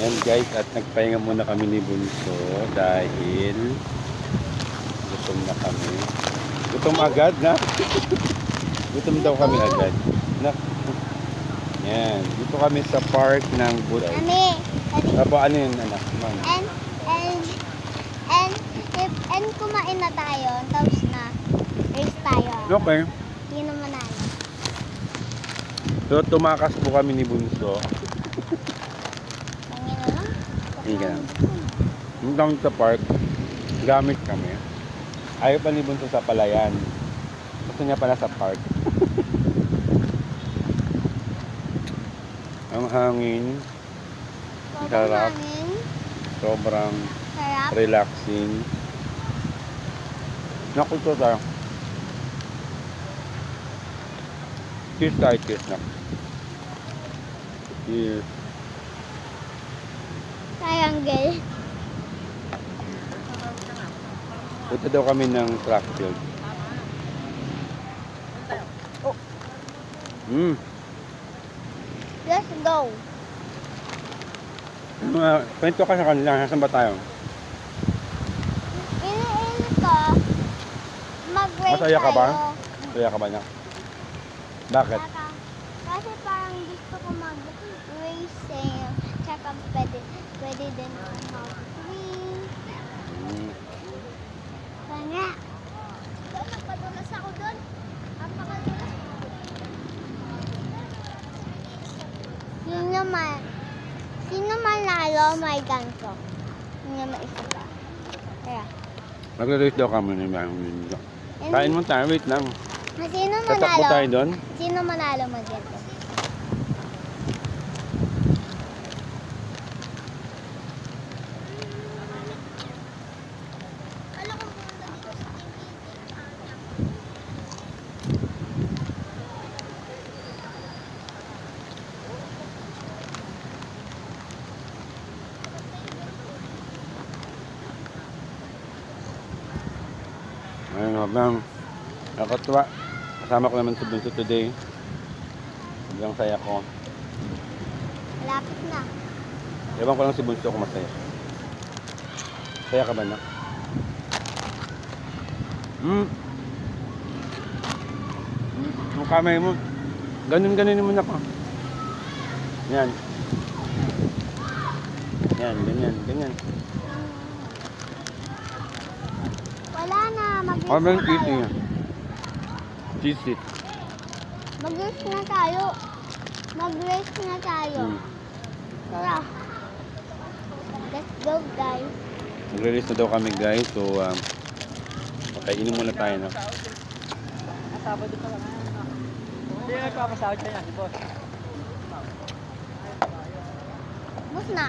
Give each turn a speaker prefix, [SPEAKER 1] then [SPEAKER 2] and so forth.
[SPEAKER 1] Yan guys, at nagpahinga muna kami ni Bunso dahil gutom na kami. Gutom agad na? Gutom daw kami agad. Na, yan, dito kami sa park ng Buday.
[SPEAKER 2] Mami,
[SPEAKER 1] Apo, ano yun anak? Ma'am.
[SPEAKER 2] and kumain na tayo, tapos na, race tayo.
[SPEAKER 1] Okay.
[SPEAKER 2] Yun naman namin.
[SPEAKER 1] So, tumakas po kami ni Bunso.
[SPEAKER 2] Mami na lang.
[SPEAKER 1] Hindi ka lang. Yung kami sa park, gamit kami. Ayaw pa ni Bunso sa palayan. Gusto niya pala sa park. Ang hangin, sarap.
[SPEAKER 2] Hangin,
[SPEAKER 1] Sobrang
[SPEAKER 2] sarap.
[SPEAKER 1] relaxing. Nakulto tayo. Cheers tayo, cheers na. Cheers.
[SPEAKER 2] Triangle.
[SPEAKER 1] Punta daw kami ng track field. Oh.
[SPEAKER 2] Let's go.
[SPEAKER 1] Kwento ka sa kanila. Nasaan ba tayo?
[SPEAKER 2] Iniinit ko. Mag-race
[SPEAKER 1] Masaya ka ba?
[SPEAKER 2] tayo.
[SPEAKER 1] Kaya ka ba niya? Bakit?
[SPEAKER 2] Kasi parang gusto ko mag-racing. Tsaka pwede din mag-swing. Kaya. Nagpadulas ako doon. Napakadulas. Sino man lalo may ganso. Hindi naman isa pa. Kaya.
[SPEAKER 1] Magre-race daw kami ni Mami. Kain mo tayo. Wait lang.
[SPEAKER 2] Sino
[SPEAKER 1] Tatakbo tayo
[SPEAKER 2] manalo?
[SPEAKER 1] doon.
[SPEAKER 2] Sino manalo mag-ganso?
[SPEAKER 1] Ayun nga bang. Nakatuwa. Kasama ko naman si Bunso today. Sobrang saya ko.
[SPEAKER 2] Malapit na.
[SPEAKER 1] Ewan ko lang si Bunso kung masaya. Saya ka ba na? Yung kamay mo. Ganun-ganunin mo na ko. Yan. Yan, ganyan.
[SPEAKER 2] Wala na.
[SPEAKER 1] Ano ba yung
[SPEAKER 2] Mag-race na
[SPEAKER 1] cheese
[SPEAKER 2] tayo.
[SPEAKER 1] niya? Cheese it.
[SPEAKER 2] Mag-race na tayo. Mag-race na tayo. Tara. Let's go, guys.
[SPEAKER 1] Nagre-release na daw kami guys. So, inom muna tayo na.
[SPEAKER 3] Sabado pa lang. Hindi na nagpapasahod siya yan, si boss.
[SPEAKER 2] Bus na.